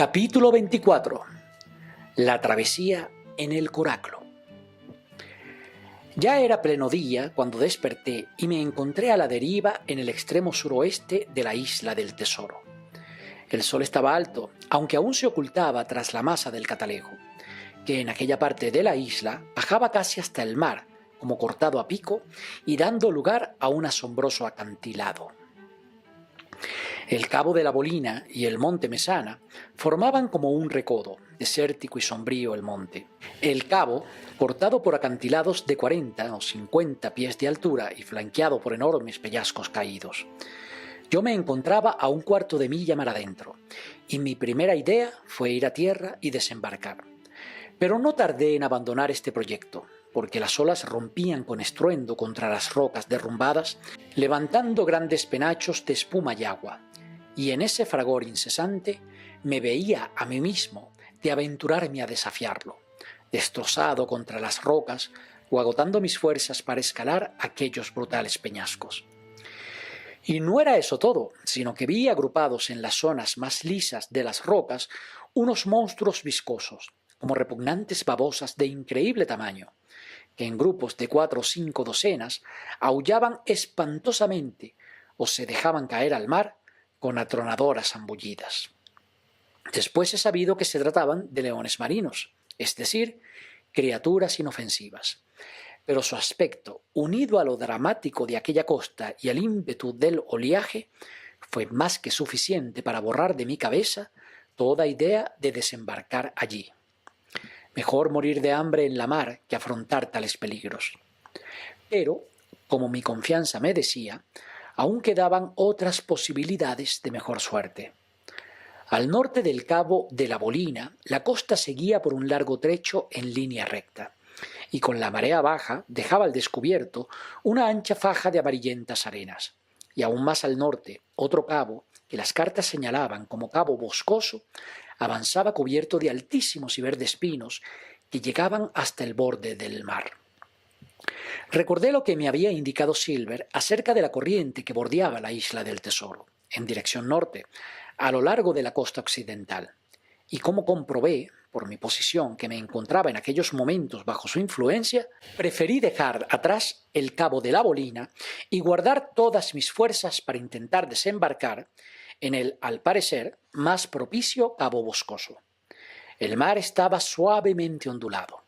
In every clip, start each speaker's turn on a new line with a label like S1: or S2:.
S1: Capítulo 24. La travesía en el Coraclo. Ya era pleno día cuando desperté y me encontré a la deriva en el extremo suroeste de la isla del Tesoro. El sol estaba alto, aunque aún se ocultaba tras la masa del Catalejo, que en aquella parte de la isla bajaba casi hasta el mar, como cortado a pico y dando lugar a un asombroso acantilado. El cabo de la Bolina y el monte Mesana formaban como un recodo, desértico y sombrío el monte. El cabo, cortado por acantilados de 40 o 50 pies de altura y flanqueado por enormes peñascos caídos. Yo me encontraba a un cuarto de milla mar adentro, y mi primera idea fue ir a tierra y desembarcar. Pero no tardé en abandonar este proyecto, porque las olas rompían con estruendo contra las rocas derrumbadas, levantando grandes penachos de espuma y agua, y en ese fragor incesante me veía a mí mismo de aventurarme a desafiarlo, destrozado contra las rocas o agotando mis fuerzas para escalar aquellos brutales peñascos. Y no era eso todo, sino que vi agrupados en las zonas más lisas de las rocas unos monstruos viscosos, como repugnantes babosas de increíble tamaño, que en grupos de 4 o 5 docenas aullaban espantosamente o se dejaban caer al mar con atronadoras zambullidas. Después he sabido que se trataban de leones marinos, es decir, criaturas inofensivas. Pero su aspecto, unido a lo dramático de aquella costa y al ímpetu del oleaje, fue más que suficiente para borrar de mi cabeza toda idea de desembarcar allí. Mejor morir de hambre en la mar que afrontar tales peligros. Pero, como mi confianza me decía, aún quedaban otras posibilidades de mejor suerte. Al norte del cabo de la Bolina, la costa seguía por un largo trecho en línea recta, y con la marea baja dejaba al descubierto una ancha faja de amarillentas arenas, y aún más al norte, otro cabo, que las cartas señalaban como Cabo Boscoso, avanzaba cubierto de altísimos y verdes pinos que llegaban hasta el borde del mar. Recordé lo que me había indicado Silver acerca de la corriente que bordeaba la isla del Tesoro, en dirección norte, a lo largo de la costa occidental, y cómo comprobé, por mi posición que me encontraba en aquellos momentos bajo su influencia, preferí dejar atrás el cabo de la Bolina y guardar todas mis fuerzas para intentar desembarcar en el, al parecer, más propicio cabo boscoso. El mar estaba suavemente ondulado.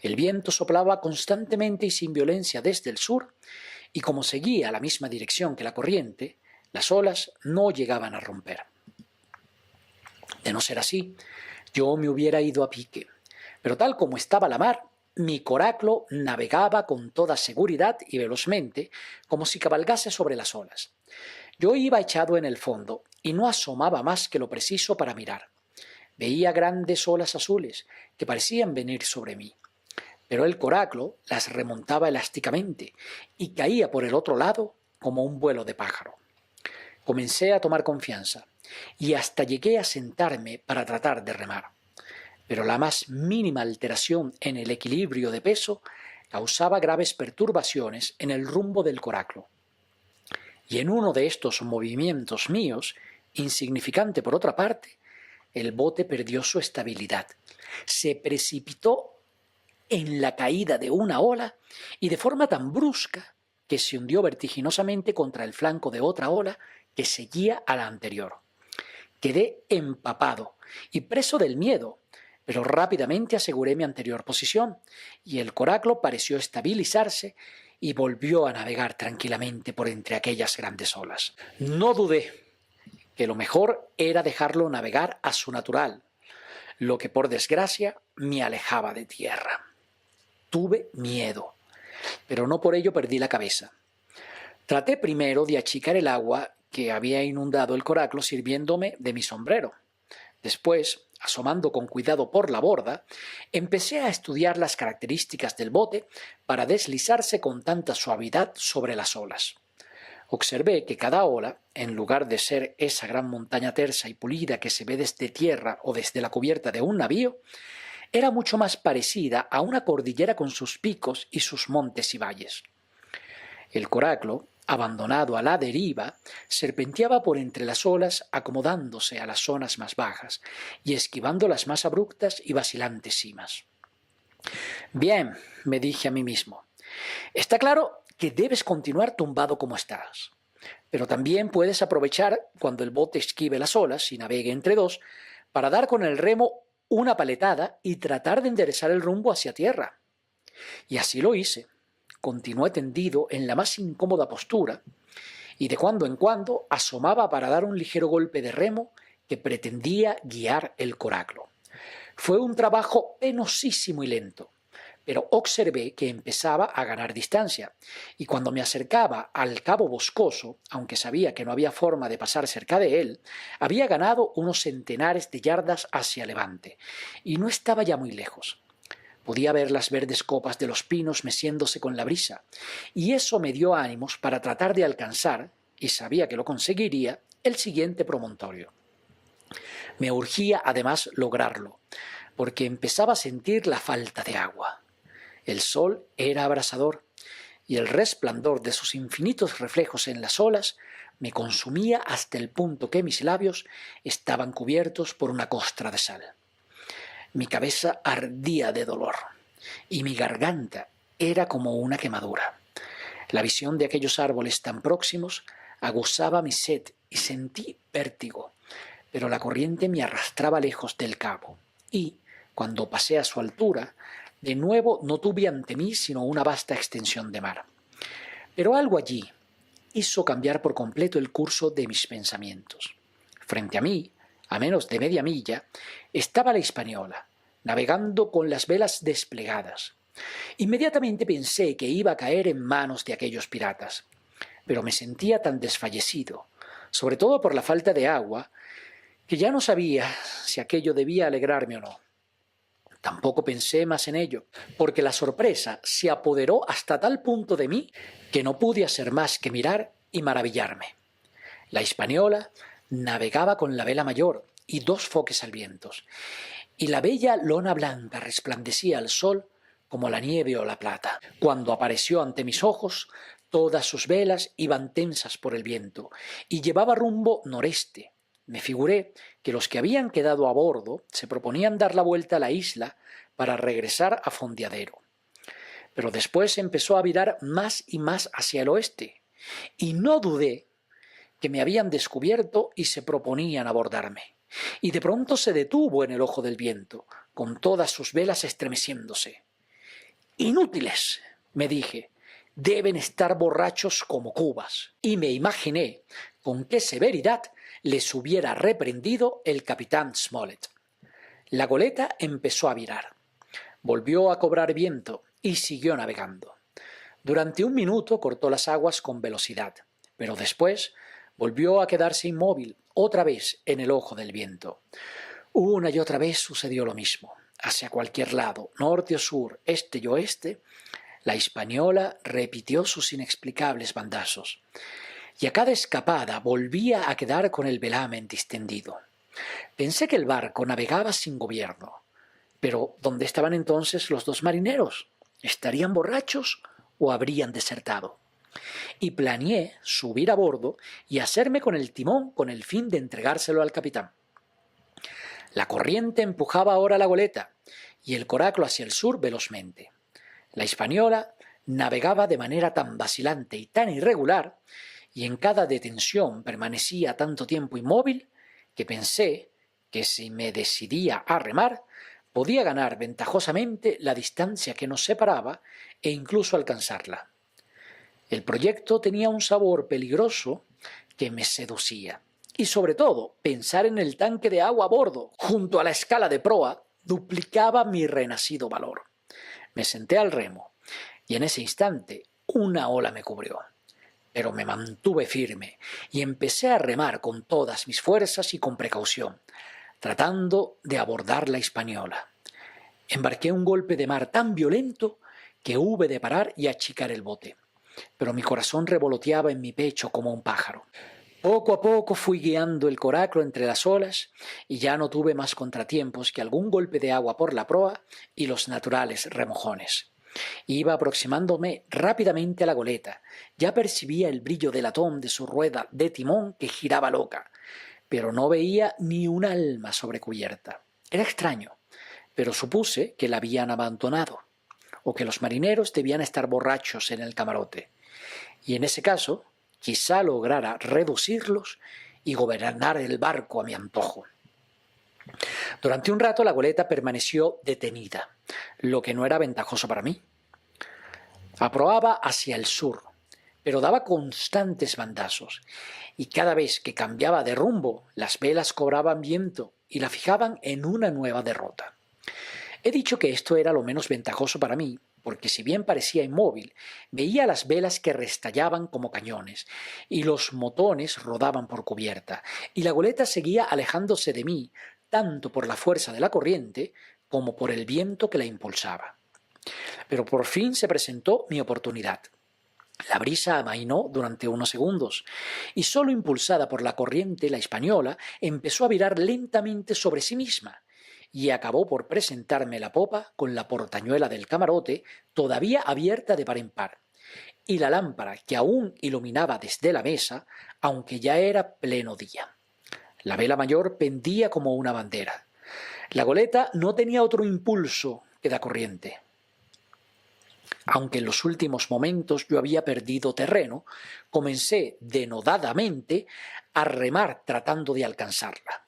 S1: El viento soplaba constantemente y sin violencia desde el sur, y como seguía la misma dirección que la corriente, las olas no llegaban a romper. De no ser así, yo me hubiera ido a pique, pero tal como estaba la mar, mi coraclo navegaba con toda seguridad y velozmente, como si cabalgase sobre las olas. Yo iba echado en el fondo y no asomaba más que lo preciso para mirar. Veía grandes olas azules que parecían venir sobre mí, pero el coraclo las remontaba elásticamente y caía por el otro lado como un vuelo de pájaro. Comencé a tomar confianza y hasta llegué a sentarme para tratar de remar, pero la más mínima alteración en el equilibrio de peso causaba graves perturbaciones en el rumbo del coraclo. Y en uno de estos movimientos míos, insignificante por otra parte, el bote perdió su estabilidad, se precipitó en la caída de una ola y de forma tan brusca que se hundió vertiginosamente contra el flanco de otra ola que seguía a la anterior. Quedé empapado y preso del miedo, pero rápidamente aseguré mi anterior posición y el coraclo pareció estabilizarse y volvió a navegar tranquilamente por entre aquellas grandes olas. No dudé que lo mejor era dejarlo navegar a su natural, lo que por desgracia me alejaba de tierra. Tuve miedo, pero no por ello perdí la cabeza. Traté primero de achicar el agua que había inundado el coraclo sirviéndome de mi sombrero. Después, asomando con cuidado por la borda, empecé a estudiar las características del bote para deslizarse con tanta suavidad sobre las olas. Observé que cada ola, en lugar de ser esa gran montaña tersa y pulida que se ve desde tierra o desde la cubierta de un navío, era mucho más parecida a una cordillera con sus picos y sus montes y valles. El coraclo, abandonado a la deriva, serpenteaba por entre las olas acomodándose a las zonas más bajas y esquivando las más abruptas y vacilantes cimas. Bien, me dije a mí mismo, está claro que debes continuar tumbado como estás, pero también puedes aprovechar cuando el bote esquive las olas y navegue entre dos para dar con el remo una paletada y tratar de enderezar el rumbo hacia tierra. Y así lo hice. Continué tendido en la más incómoda postura y de cuando en cuando asomaba para dar un ligero golpe de remo que pretendía guiar el coráculo. Fue un trabajo penosísimo y lento, pero observé que empezaba a ganar distancia, y cuando me acercaba al cabo boscoso, aunque sabía que no había forma de pasar cerca de él, había ganado unos centenares de yardas hacia levante, y no estaba ya muy lejos. Podía ver las verdes copas de los pinos meciéndose con la brisa, y eso me dio ánimos para tratar de alcanzar, y sabía que lo conseguiría, el siguiente promontorio. Me urgía además lograrlo, porque empezaba a sentir la falta de agua. El sol era abrasador, y el resplandor de sus infinitos reflejos en las olas me consumía hasta el punto que mis labios estaban cubiertos por una costra de sal. Mi cabeza ardía de dolor, y mi garganta era como una quemadura. La visión de aquellos árboles tan próximos aguzaba mi sed y sentí vértigo, pero la corriente me arrastraba lejos del cabo, y, cuando pasé a su altura, de nuevo no tuve ante mí sino una vasta extensión de mar. Pero algo allí hizo cambiar por completo el curso de mis pensamientos. Frente a mí, a menos de media milla, estaba la Hispaniola, navegando con las velas desplegadas. Inmediatamente pensé que iba a caer en manos de aquellos piratas, pero me sentía tan desfallecido, sobre todo por la falta de agua, que ya no sabía si aquello debía alegrarme o no. Tampoco pensé más en ello, porque la sorpresa se apoderó hasta tal punto de mí que no pude hacer más que mirar y maravillarme. La Hispaniola navegaba con la vela mayor y dos foques al viento, y la bella lona blanca resplandecía al sol como la nieve o la plata. Cuando apareció ante mis ojos, todas sus velas iban tensas por el viento y llevaba rumbo noreste. Me figuré que los que habían quedado a bordo se proponían dar la vuelta a la isla para regresar a Fondeadero. Pero después empezó a virar más y más hacia el oeste, y no dudé que me habían descubierto y se proponían abordarme. Y de pronto se detuvo en el ojo del viento, con todas sus velas estremeciéndose. «Inútiles», me dije, «deben estar borrachos como cubas». Y me imaginé con qué severidad les hubiera reprendido el capitán Smollett. La goleta empezó a virar, volvió a cobrar viento y siguió navegando. Durante un minuto cortó las aguas con velocidad, pero después volvió a quedarse inmóvil, otra vez en el ojo del viento. Una y otra vez sucedió lo mismo. Hacia cualquier lado, norte o sur, este y oeste, la Hispaniola repitió sus inexplicables bandazos, y a cada escapada volvía a quedar con el velamen distendido. Pensé que el barco navegaba sin gobierno, pero ¿dónde estaban entonces los dos marineros? ¿Estarían borrachos o habrían desertado? Y planeé subir a bordo y hacerme con el timón con el fin de entregárselo al capitán. La corriente empujaba ahora la goleta y el coráculo hacia el sur velozmente. La Hispaniola navegaba de manera tan vacilante y tan irregular, y en cada detención permanecía tanto tiempo inmóvil, que pensé que si me decidía a remar, podía ganar ventajosamente la distancia que nos separaba e incluso alcanzarla. El proyecto tenía un sabor peligroso que me seducía. Y sobre todo, pensar en el tanque de agua a bordo, junto a la escala de proa, duplicaba mi renacido valor. Me senté al remo, y en ese instante una ola me cubrió. Pero me mantuve firme y empecé a remar con todas mis fuerzas y con precaución, tratando de abordar la Hispaniola. Embarqué un golpe de mar tan violento que hube de parar y achicar el bote, pero mi corazón revoloteaba en mi pecho como un pájaro. Poco a poco fui guiando el coráculo entre las olas y ya no tuve más contratiempos que algún golpe de agua por la proa y los naturales remojones. Iba aproximándome rápidamente a la goleta. Ya percibía el brillo del latón de su rueda de timón que giraba loca, pero no veía ni un alma sobre cubierta. Era extraño, pero supuse que la habían abandonado, o que los marineros debían estar borrachos en el camarote. Y en ese caso, quizá lograra reducirlos y gobernar el barco a mi antojo. Durante un rato la goleta permaneció detenida, lo que no era ventajoso para mí. Aproaba hacia el sur, pero daba constantes bandazos, y cada vez que cambiaba de rumbo, las velas cobraban viento y la fijaban en una nueva derrota. He dicho que esto era lo menos ventajoso para mí, porque si bien parecía inmóvil, veía las velas que restallaban como cañones, y los motones rodaban por cubierta, y la goleta seguía alejándose de mí, tanto por la fuerza de la corriente como por el viento que la impulsaba. Pero por fin se presentó mi oportunidad. La brisa amainó durante unos segundos, y solo impulsada por la corriente, la española empezó a virar lentamente sobre sí misma, y acabó por presentarme la popa con la portañuela del camarote todavía abierta de par en par, y la lámpara que aún iluminaba desde la mesa, aunque ya era pleno día. La vela mayor pendía como una bandera. La goleta no tenía otro impulso que la corriente. Aunque en los últimos momentos yo había perdido terreno, comencé denodadamente a remar tratando de alcanzarla.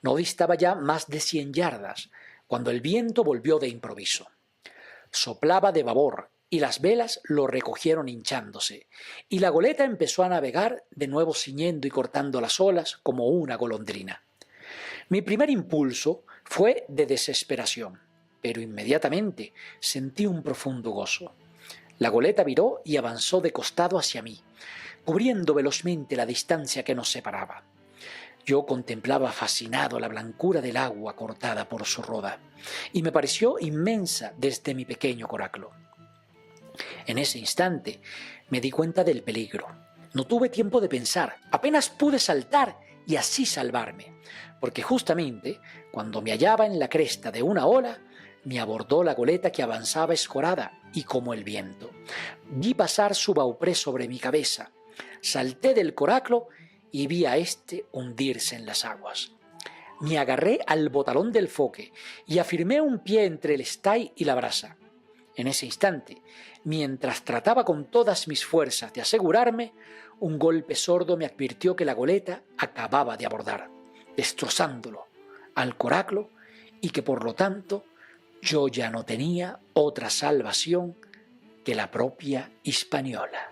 S1: No distaba ya más de 100 yardas, cuando el viento volvió de improviso. Soplaba de babor y las velas lo recogieron hinchándose, y la goleta empezó a navegar de nuevo ciñendo y cortando las olas como una golondrina. Mi primer impulso fue de desesperación, pero inmediatamente sentí un profundo gozo. La goleta viró y avanzó de costado hacia mí, cubriendo velozmente la distancia que nos separaba. Yo contemplaba fascinado la blancura del agua cortada por su roda, y me pareció inmensa desde mi pequeño coráculo. En ese instante me di cuenta del peligro. No tuve tiempo de pensar, apenas pude saltar y así salvarme, porque justamente cuando me hallaba en la cresta de una ola, me abordó la goleta que avanzaba escorada y como el viento. Vi pasar su baupré sobre mi cabeza, salté del coráculo y vi a éste hundirse en las aguas. Me agarré al botalón del foque y afirmé un pie entre el estay y la brasa. En ese instante, mientras trataba con todas mis fuerzas de asegurarme, un golpe sordo me advirtió que la goleta acababa de abordar, destrozándolo al coráculo, y que por lo tanto yo ya no tenía otra salvación que la propia Hispaniola.